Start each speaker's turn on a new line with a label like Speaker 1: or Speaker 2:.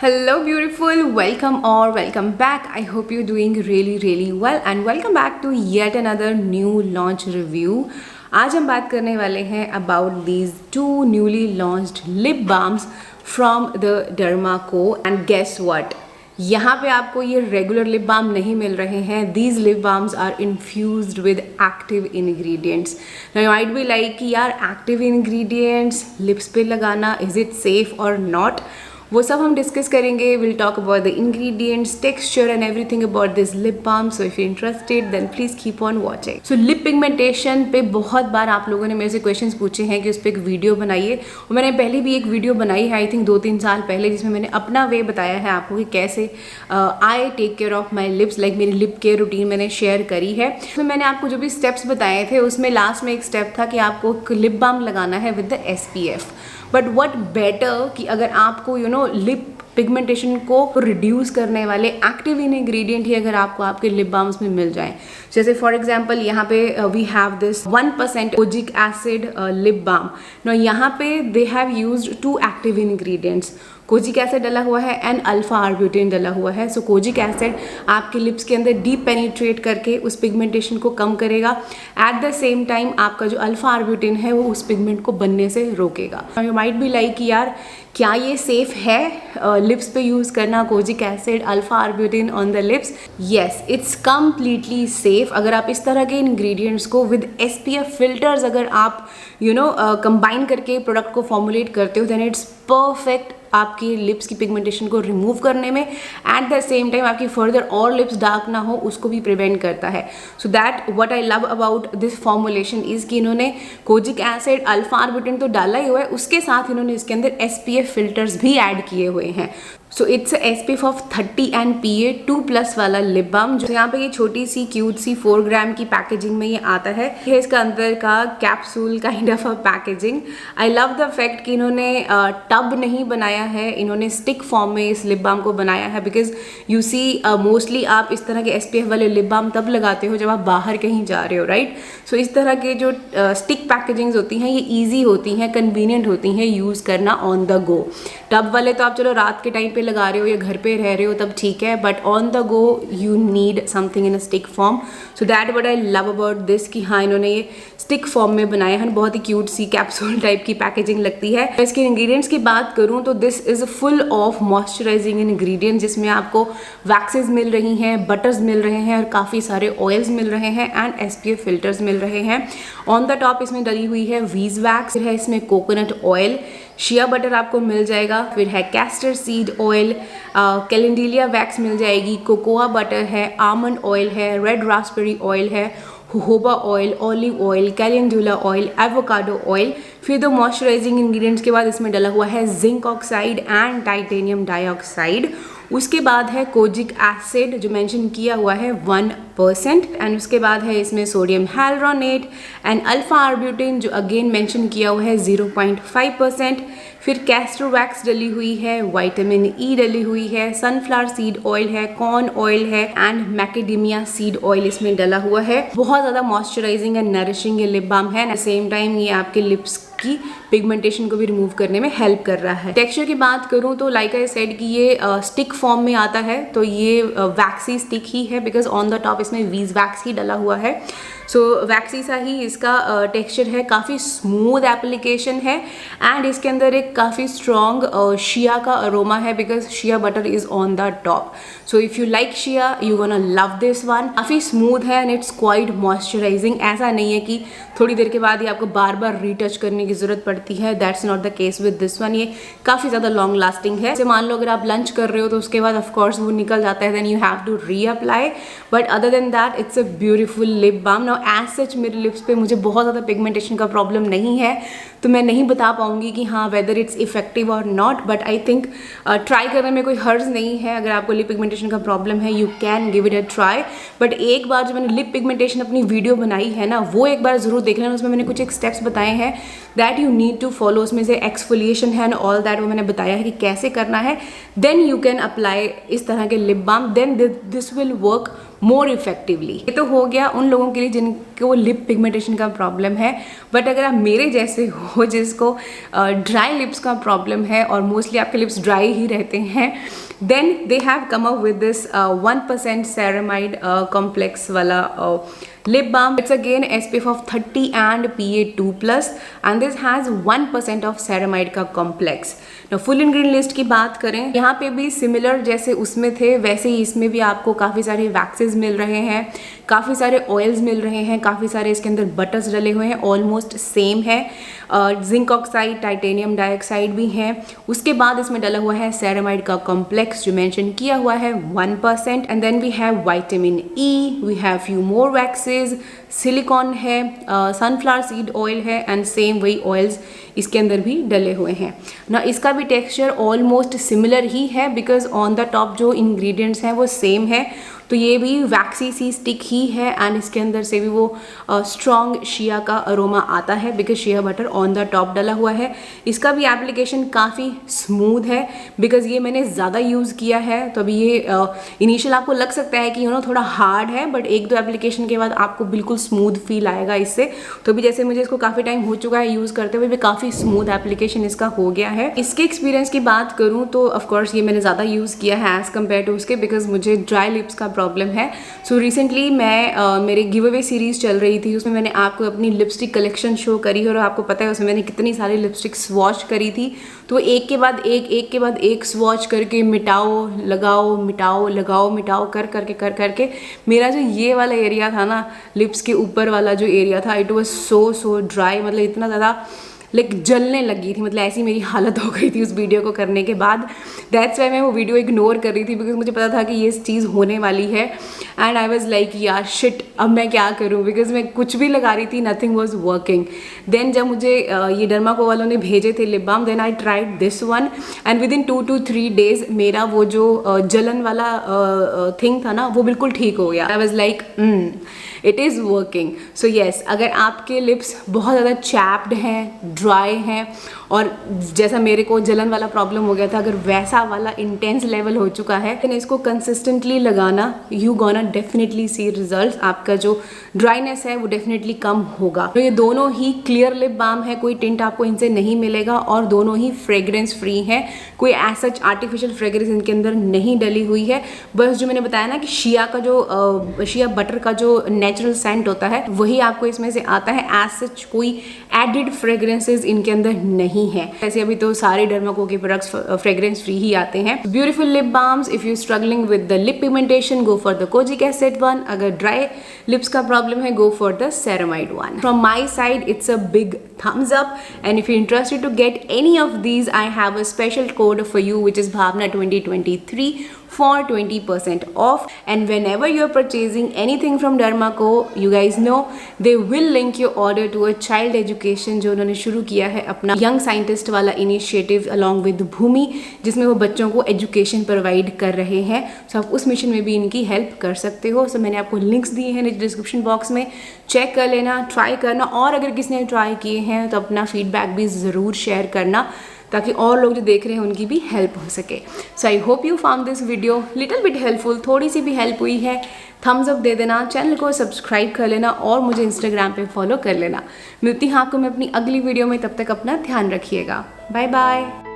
Speaker 1: Hello, beautiful. Welcome or welcome back. I hope you're doing really well and welcome back to yet another new launch review. आज हम बात करने वाले हैं about these two newly launched lip balms from the Derma Co. And guess what? यहाँ पे आपको ये रेगुलर लिप बाम नहीं मिल रहे हैं. These lip balms are infused with active ingredients. Now you might be like कि यार active ingredients lips पे लगाना, is it safe or not? वो सब हम डिस्कस करेंगे. Will talk about the ingredients, texture and everything about this lip balm. So if you interested then please keep on watching. So lip pigmentation पे बहुत बार आप लोगों ने मेरे से क्वेश्चंस पूछे हैं कि उस पर एक वीडियो बनाइए. और मैंने पहले भी एक वीडियो बनाई है आई थिंक 2-3 साल पहले, जिसमें मैंने अपना वे बताया है आपको कि कैसे I take care of my lips. Like मेरी लिप केयर रूटीन मैंने शेयर करी है. तो मैंने आपको जो भी स्टेप्स बताए थे उसमें लास्ट में एक स्टेप था कि आपको लिप बाम लगाना है with the SPF. But what better कि अगर आपको लिप पिगमेंटेशन को रिड्यूस करने वाले एक्टिव इंग्रेडिएंट ही अगर आपको आपके लिप बाम्स में मिल जाएं. जैसे फॉर एग्जांपल यहाँ पे we have this 1% kojic acid lip balm. No यहाँ पे they have used 2 active ingredients. Kojic acid डला हुआ है एंड अल्फा आर्ब्यूटेन डला हुआ है. सो कोजिक एसिड आपके लिप्स के अंदर डीप पेनिट्रेट करके उस पिगमेंटेशन को कम करेगा. एट द सेम टाइम आपका जो अल्फा आर्ब्यूटेन है वो उस पिगमेंट को बनने से रोकेगा. यू माइट बी लाइक कि यार क्या ये सेफ है लिप्स पे यूज़ करना kojic acid alpha arbutin on the lips? Yes, it's completely safe. अगर आप इस तरह के इंग्रेडिएंट्स को विद SPF फिल्टर्स अगर आप कंबाइन करके प्रोडक्ट को फॉर्मुलेट करते हो देन इट्स परफेक्ट आपकी लिप्स की पिगमेंटेशन को रिमूव करने में. एट द सेम टाइम आपकी फर्दर और लिप्स डार्क ना हो उसको भी प्रिवेंट करता है. So that what I love about this formulation is कि इन्होंने कोजिक एसिड अल्फा आर्ब्यूटेन तो डाला ही हुआ है, उसके साथ इन्होंने इसके अंदर SPF फिल्टर्स भी ऐड किए हुए हैं. So it's SPF of 30 and PA 2+ वाला लिप बाम. जो यहाँ पे ये छोटी सी क्यूट सी 4 ग्राम की पैकेजिंग में ये आता है. ये इसका अंदर का capsule kind of a packaging. I love the fact कि इन्होंने टब नहीं बनाया है, इन्होंने स्टिक फॉर्म में इस लिप बाम को बनाया है. बिकॉज यू सी मोस्टली आप इस तरह के SPF वाले लिप बाम तब लगाते हो जब आप बाहर कहीं जा रहे हो, राइट? सो इस तरह के जो स्टिक पैकेजिंग्स होती हैं ये ईजी होती हैं, कन्वीनियंट होती हैं यूज़ करना ऑन द गो. टब वाले तो आप चलो रात के टाइम पे लगा रहे हो या घर पे रह रहे हो तब ठीक है, but on the go you need something in a stick form. So that what I love about this कि हाँ इन्होंने ये स्टिक फॉर्म में बनाया है. बहुत ही क्यूट सी कैप्सूल टाइप की पैकेजिंग लगती है. इसके इंग्रेडिएंट्स की बात करूँ तो this is full of moisturising ingredients जिसमें आपको वैक्सेस मिल रही हैं, बटर्स मिल रहे हैं और काफ़ी सारे ऑयल्स मिल रहे हैं एंड SPF फिल्टर्स मिल रहे हैं. ऑन द टॉप इसमें डली हुई है वीज वैक्स, फिर है इसमें कोकोनट ऑयल, शिया बटर आपको मिल जाएगा, फिर है castor seed oil, calendula wax मिल जाएगी, कोकोआ बटर है, आमंड ऑयल है, रेड रास्पबेरी ऑयल है, jojoba oil, olive oil, calendula oil, avocado oil. फिर दो मॉइस्चराइजिंग इंग्रेडिएंट्स के बाद इसमें डला हुआ है zinc oxide and titanium dioxide. उसके बाद है कोजिक एसिड जो मेंशन किया हुआ है 1% एंड उसके बाद है इसमें सोडियम हाइल्यूरोनेट एंड अल्फा आर्ब्यूटेन जो अगेन मेंशन किया हुआ है 0.5%. फिर कैस्टर वैक्स डली हुई है, विटामिन E डली हुई है, सनफ्लावर सीड ऑयल है, कॉर्न ऑयल है एंड मैकेडेमिया सीड ऑयल इसमें डला हुआ है. बहुत ज़्यादा मॉइस्चराइजिंग एंड नरिशिंग ये लिप बाम है. एट द सेम टाइम ये आपके लिप्स की पिगमेंटेशन को भी रिमूव करने में हेल्प कर रहा है. टेक्सचर की बात करूँ तो लाइक आई सेड कि ये स्टिक फॉर्म में आता है, तो ये वैक्सी स्टिक ही है बिकॉज ऑन द टॉप इसमें वीज वैक्स ही डला हुआ है. सो वैक्सी सा ही इसका टेक्सचर है, काफ़ी स्मूथ एप्लीकेशन है एंड इसके अंदर एक काफ़ी स्ट्रॉन्ग शिया का अरोमा है because shea butter is on the top. So if you like shea you gonna love this one. काफ़ी स्मूथ है एंड इट्स क्वाइट मॉइस्चराइजिंग. ऐसा नहीं है कि थोड़ी देर के बाद ही आपको बार बार रीटच करने की ज़रूरत पड़ती है. That's not the case with this one. ये काफ़ी ज़्यादा लॉन्ग लास्टिंग है. जैसे मान लो अगर आप लंच कर रहे हो तो उसके बाद ऑफकोर्स वो निकल जाता है, then you have to reapply. But other than that it's a beautiful lip balm. Now as such मेरे लिप्स पे मुझे बहुत ज़्यादा पिगमेंटेशन का प्रॉब्लम नहीं है, तो मैं नहीं बता पाऊंगी कि हाँ वेदर इट्स इफेक्टिव और not. But I think try करने में कोई हर्ज नहीं है. अगर आपको लिप पिगमेंटेशन का प्रॉब्लम है you can give it a try. But एक बार जो मैंने लिप पिगमेंटेशन अपनी वीडियो बनाई है ना वो एक बार ज़रूर देख लेना. उसमें मैंने कुछ एक स्टेप्स बताए हैं that you need to follow. उसमें से एक्सफोलिएशन है एंड ऑल दैट वो मैंने बताया है कि कैसे करना है. देन यू कैन अप्लाई इस तरह के lip balm. Then this will work more effectively. ये तो हो गया उन लोगों के लिए जिनको लिप पिगमेंटेशन का प्रॉब्लम है, बट अगर आप मेरे जैसे हो जिसको ड्राई लिप्स का प्रॉब्लम है और मोस्टली आपके लिप्स ड्राई ही रहते हैं, then they have come up with this 1% ceramide complex वाला lip balm. It's again SPF of 30 and PA2+, and this has 1% of ceramide का complex. Now full ingredient list की बात करें, यहाँ पे भी सिमिलर जैसे उसमें थे वैसे ही इसमें भी आपको काफ़ी सारे वैक्सेस मिल रहे हैं, काफ़ी सारे ऑयल्स मिल रहे हैं, काफ़ी सारे इसके अंदर बटर्स डले हुए हैं, ऑलमोस्ट सेम है। जिंक ऑक्साइड, टाइटेनियम डाइऑक्साइड भी हैं। उसके बाद इसमें डला हुआ है सेरामाइड का कॉम्प्लेक्स जो मेंशन किया हुआ है 1%, and then we have vitamin E, we have few more waxes, silicon है, सनफ्लावर सीड ऑयल है, एंड सेम वही ऑयल्स इसके अंदर भी डले हुए हैं ना। इसका भी टेक्सचर ऑलमोस्ट सिमिलर ही है बिकॉज ऑन द टॉप जो इंग्रेडिएंट्स हैं वो सेम है। तो ये भी वैक्सी सी स्टिक ही है एंड इसके अंदर से भी वो स्ट्रॉन्ग शिया का अरोमा आता है because shea butter on the top डला हुआ है। इसका भी एप्लीकेशन काफ़ी स्मूथ है बिकॉज ये मैंने ज़्यादा यूज़ किया है, तो अभी ये इनिशियल आपको लग सकता है कि थोड़ा हार्ड है, बट एक दो एप्लीकेशन के बाद आपको बिल्कुल स्मूथ फील आएगा इससे। तो भी जैसे मुझे इसको काफ़ी टाइम हो चुका है यूज़ करते हुए भी काफ़ी स्मूथ एप्लीकेशन इसका हो गया है। इसके एक्सपीरियंस की बात करूँ तो ऑफकोर्स ये मैंने ज़्यादा यूज़ किया है एज़ कम्पेयर टू उसके, बिकॉज मुझे ड्राई लिप्स का प्रॉब्लम है। सो रिसेंटली मैं मेरे गिव अवे सीरीज चल रही थी, उसमें मैंने आपको अपनी लिपस्टिक कलेक्शन शो करी और आपको पता है उसमें मैंने कितनी सारी लिपस्टिक स्वॉच करी थी। तो एक के बाद एक स्वॉच करके मिटाओ लगाओ करके मेरा जो ये वाला एरिया था ना, लिप्स के ऊपर वाला जो एरिया था, इट वाज सो ड्राई, मतलब इतना ज़्यादा जलने लगी थी, मतलब ऐसी मेरी हालत हो गई थी उस वीडियो को करने के बाद। दैट्स वाई मैं वो वीडियो इग्नोर कर रही थी बिकॉज मुझे पता था कि ये चीज़ होने वाली है एंड आई वॉज लाइक यार शिट, अब मैं क्या करूँ, बिकॉज मैं कुछ भी लगा रही थी, नथिंग वॉज वर्किंग। देन जब मुझे ये डर्माको वालों ने भेजे थे lip balm, then I tried this one and within 2 to 3 days मेरा वो जो जलन वाला थिंग था ना वो बिल्कुल ठीक हो गया। I was like it is working. So yes, अगर आपके लिप्स बहुत ज़्यादा चैप्ड हैं, ड्राई हैं और जैसा मेरे को जलन वाला प्रॉब्लम हो गया था, अगर वैसा वाला इंटेंस लेवल हो चुका है, तो इसको कंसिस्टेंटली लगाना, you gonna definitely C results. आपका जो ड्राइनेस है वो डेफिनेटली कम होगा। तो ये दोनों ही क्लियर लिप बाम है, कोई टिंट आपको इनसे नहीं मिलेगा और दोनों ही फ्रेग्रेंस फ्री हैं, कोई ऐसा आर्टिफिशियल फ्रेग्रेंस इनके अंदर नहीं डली हुई है। बस जो मैंने बताया ना कि शिया का जो शिया बटर का जो नेचुरल सेंट होता है वही आपको इसमें से आता है, एज सच कोई एडिड फ्रेग्रेंसेज इनके अंदर नहीं है। ऐसे अभी तो सारे डर्माको के प्रोडक्ट्स फ्रेग्रेंस फ्री ही आते हैं। Beautiful lip balms, if you struggling with the lip pigmentation go for the kojic acid one, अगर ड्राई लिप्स का प्रॉब्लम है go for the ceramide one. From my side it's a big thumbs up, and if you're interested to get any of these, I have a special code for you which is Bhavna 2023 for 20% off. And whenever you're purchasing anything from Dermaco, you guys know they will link your order to a child education जो उन्होंने शुरू किया है अपना young scientist वाला initiative along with भूमि, जिसमें वो बच्चों को एजुकेशन प्रोवाइड कर रहे हैं। सो आप उस मिशन में भी इनकी हेल्प कर सकते हो। सो मैंने आपको लिंक्स दिए हैं डिस्क्रिप्शन बॉक्स में, चेक कर लेना, ट्राई करना, और अगर किसी ने ट्राई किए हैं तो अपना फीडबैक भी ज़रूर शेयर करना ताकि और लोग जो देख रहे हैं उनकी भी हेल्प हो सके। So I hope you found this video little bit helpful, थोड़ी सी भी हेल्प हुई है, थम्स अप दे देना, चैनल को सब्सक्राइब कर लेना और मुझे इंस्टाग्राम पे फॉलो कर लेना। मिलती हूँ आपको मैं अपनी अगली वीडियो में, तब तक अपना ध्यान रखिएगा। Bye bye.